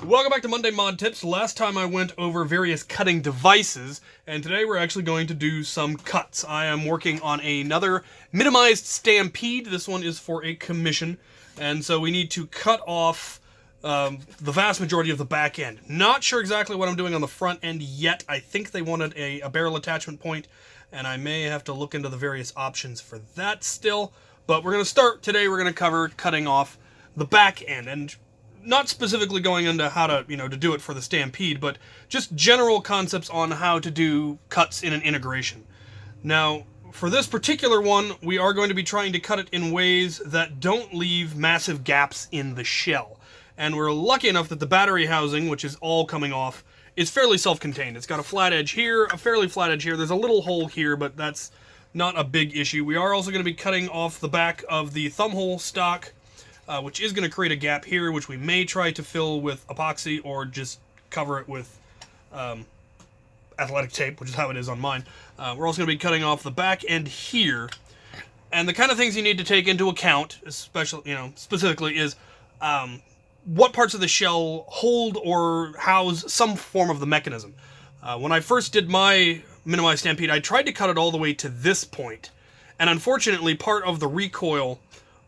Welcome back to Monday Mod Tips. Last time I went over various cutting devices, and today we're actually going to do some cuts. I am working on another minimized stampede. This one is for a commission, and so we need to cut off the vast majority of the back end. Not sure exactly what I'm doing on the front end yet. I think they wanted a barrel attachment point, and I may have to look into the various options for that still. But we're going to start today. We're going to cover cutting off the back end, and not specifically going into how to, to do it for the Stampede, but just general concepts on how to do cuts in an integration. Now, for this particular one, we are going to be trying to cut it in ways that don't leave massive gaps in the shell. And we're lucky enough that the battery housing, which is all coming off, is fairly self-contained. It's got a flat edge here, a fairly flat edge here. There's a little hole here, but that's not a big issue. We are also going to be cutting off the back of the thumbhole stock, which is going to create a gap here, which we may try to fill with epoxy or just cover it with athletic tape, which is how it is on mine. We're also going to be cutting off the back end here. And the kind of things you need to take into account, especially, specifically, is what parts of the shell hold or house some form of the mechanism. When I first did my minimized stampede, I tried to cut it all the way to this point. And unfortunately, part of the recoil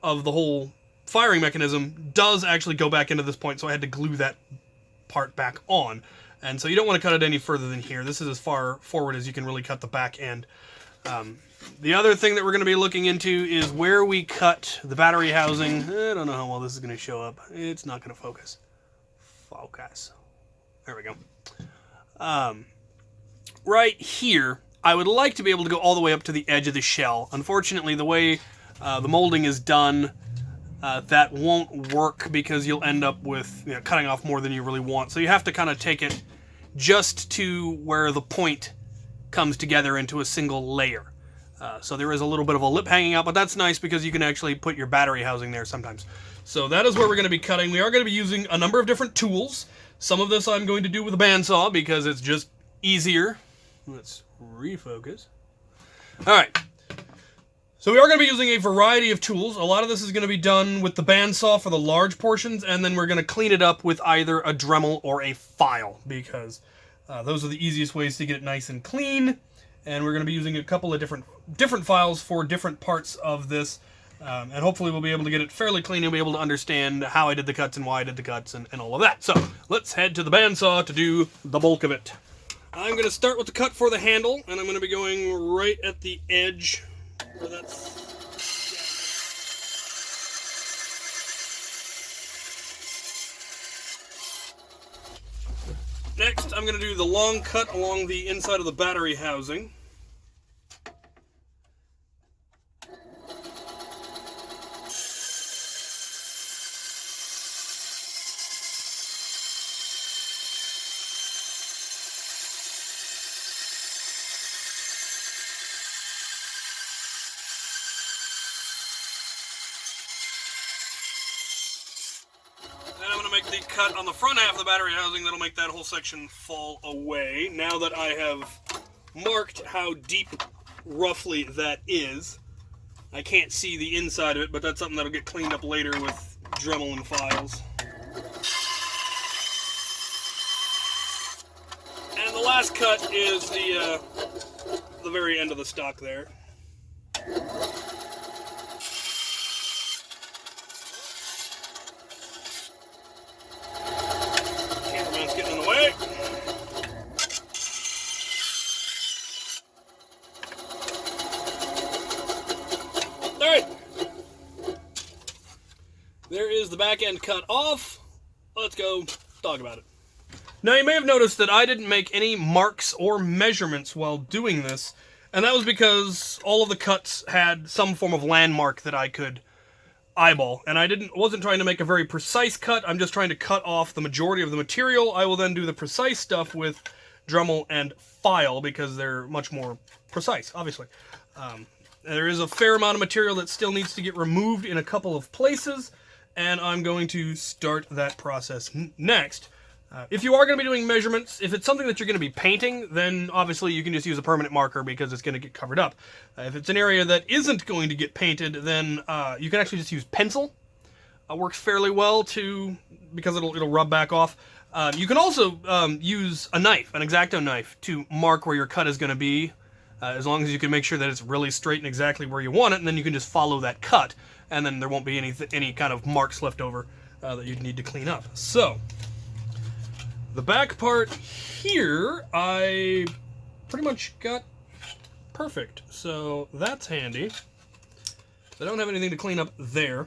of the whole firing mechanism does actually go back into this point, so I had to glue that part back on. And so you don't want to cut it any further than here. This is as far forward as you can really cut the back end. The other thing that we're going to be looking into is where we cut the battery housing. I don't know how well this is going to show up. It's not going to focus. Focus. There we go. Right here, I would like to be able to go all the way up to the edge of the shell. Unfortunately, the way the molding is done, that won't work because you'll end up with cutting off more than you really want. So you have to kind of take it just to where the point comes together into a single layer. So there is a little bit of a lip hanging out, but that's nice because you can actually put your battery housing there sometimes. So that is where we're going to be cutting. We are going to be using a number of different tools. Some of this I'm going to do with a bandsaw because it's just easier. Let's refocus. All right. So we are going to be using a variety of tools. A lot of this is going to be done with the bandsaw for the large portions, and then we're going to clean it up with either a Dremel or a file, because those are the easiest ways to get it nice and clean. And we're going to be using a couple of different files for different parts of this, and hopefully we'll be able to get it fairly clean and be able to understand how I did the cuts and why I did the cuts and all of that. So let's head to the bandsaw to do the bulk of it. I'm going to start with the cut for the handle, and I'm going to be going right at the edge. Next, I'm going to do the long cut along the inside of the battery housing. Make the cut on the front half of the battery housing that'll make that whole section fall away. Now that I have marked how deep roughly that is, I can't see the inside of it, but that's something that'll get cleaned up later with Dremel and files. And the last cut is the very end of the stock there. There is the back end cut off. Let's go talk about it. Now you may have noticed that I didn't make any marks or measurements while doing this, and that was because all of the cuts had some form of landmark that I could eyeball, and I wasn't trying to make a very precise cut. I'm just trying to cut off the majority of the material. I will then do the precise stuff with Dremel and file because they're much more precise, obviously. There is a fair amount of material that still needs to get removed in a couple of places, and I'm going to start that process next. If you are going to be doing measurements, if it's something that you're going to be painting, then obviously you can just use a permanent marker because it's going to get covered up. If it's an area that isn't going to get painted, then you can actually just use pencil. Works fairly well too, because it'll rub back off. You can also use a knife, an X-Acto knife, to mark where your cut is going to be, as long as you can make sure that it's really straight and exactly where you want it, and then you can just follow that cut, and then there won't be any kind of marks left over that you'd need to clean up. So, the back part here, I pretty much got perfect, so that's handy. I don't have anything to clean up there.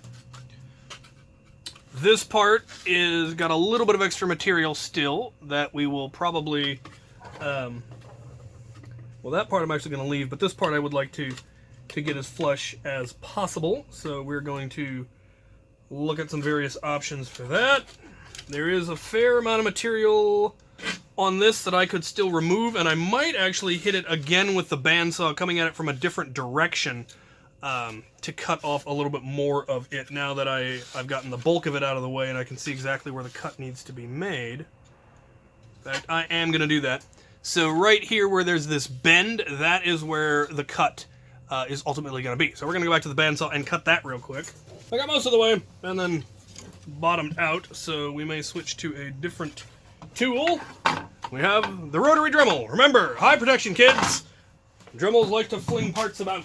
This part is got a little bit of extra material still that we will probably, well, that part I'm actually going to leave, but this part I would like to get as flush as possible. So we're going to look at some various options for that. There is a fair amount of material on this that I could still remove, and I might actually hit it again with the bandsaw coming at it from a different direction to cut off a little bit more of it now that I've gotten the bulk of it out of the way and I can see exactly where the cut needs to be made. In fact, I am going to do that. So right here where there's this bend, that is where the cut is ultimately going to be. So we're going to go back to the bandsaw and cut that real quick. I got most of the way and then bottomed out, so we may switch to a different tool. We have the rotary Dremel. Remember, high protection, kids. Dremels like to fling parts about.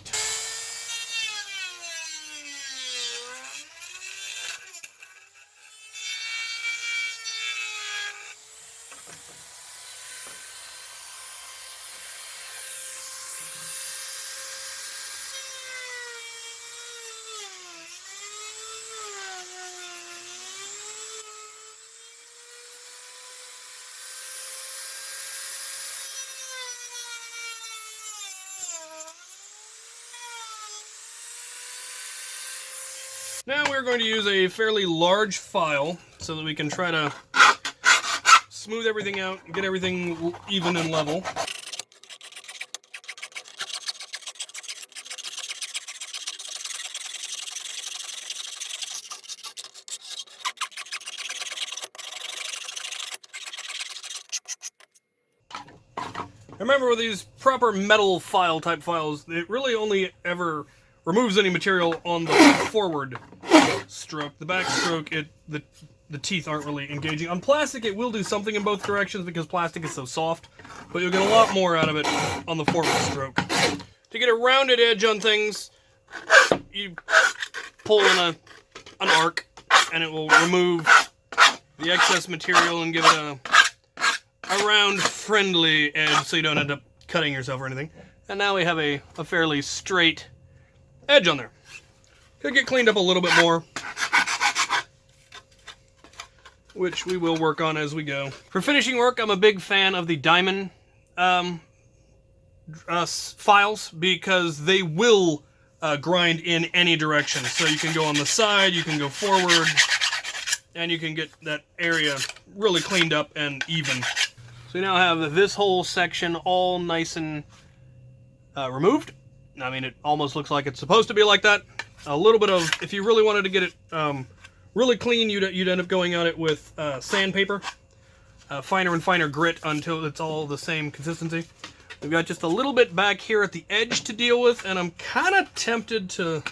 Now we're going to use a fairly large file so that we can try to smooth everything out and get everything even and level. Remember, with these proper metal file type files, it really only ever removes any material on the forward stroke. The back stroke, the teeth aren't really engaging. On plastic, it will do something in both directions because plastic is so soft, but you'll get a lot more out of it on the forward stroke. To get a rounded edge on things, you pull in an arc, and it will remove the excess material and give it a round, friendly edge so you don't end up cutting yourself or anything. And now we have a fairly straight edge on there. Could get cleaned up a little bit more, which we will work on as we go. For finishing work, I'm a big fan of the diamond files because they will grind in any direction. So you can go on the side, you can go forward, and you can get that area really cleaned up and even. So we now have this whole section all nice and removed. I mean, it almost looks like it's supposed to be like that. A little bit of, if you really wanted to get it really clean, you'd end up going at it with sandpaper. Finer and finer grit until it's all the same consistency. We've got just a little bit back here at the edge to deal with, and I'm kind of tempted to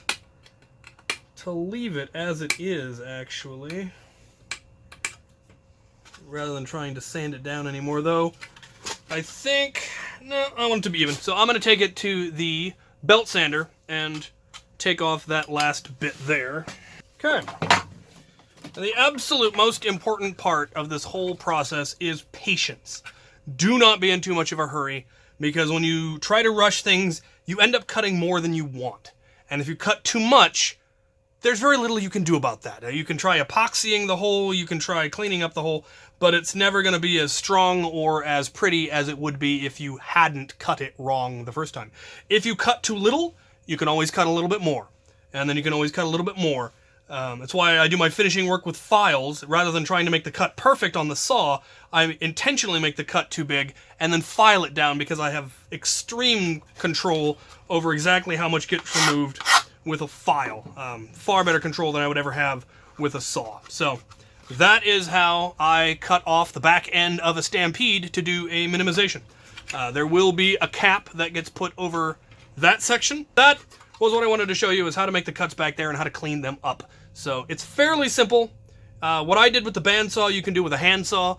leave it as it is, actually. Rather than trying to sand it down anymore, though. I think, no, I want it to be even. So I'm going to take it to the belt sander and take off that last bit there. Okay. Now, the absolute most important part of this whole process is patience. Do not be in too much of a hurry, because when you try to rush things, you end up cutting more than you want. And if you cut too much, there's very little you can do about that. You can try epoxying the hole, you can try cleaning up the hole, but it's never going to be as strong or as pretty as it would be if you hadn't cut it wrong the first time. If you cut too little, you can always cut a little bit more. And then you can always cut a little bit more. That's why I do my finishing work with files. Rather than trying to make the cut perfect on the saw, I intentionally make the cut too big and then file it down because I have extreme control over exactly how much gets removed with a file. Far better control than I would ever have with a saw. So that is how I cut off the back end of a Stampede to do a minimization. There will be a cap that gets put over that section. That was what I wanted to show you, is how to make the cuts back there and how to clean them up. So it's fairly simple. What I did with the bandsaw, you can do with a handsaw.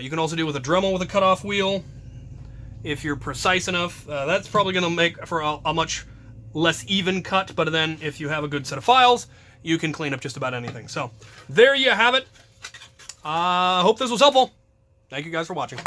You can also do it with a Dremel with a cutoff wheel. If you're precise enough, that's probably going to make for a much less even cut, but then if you have a good set of files, you can clean up just about anything. So there you have it. Hope this was helpful. Thank you guys for watching.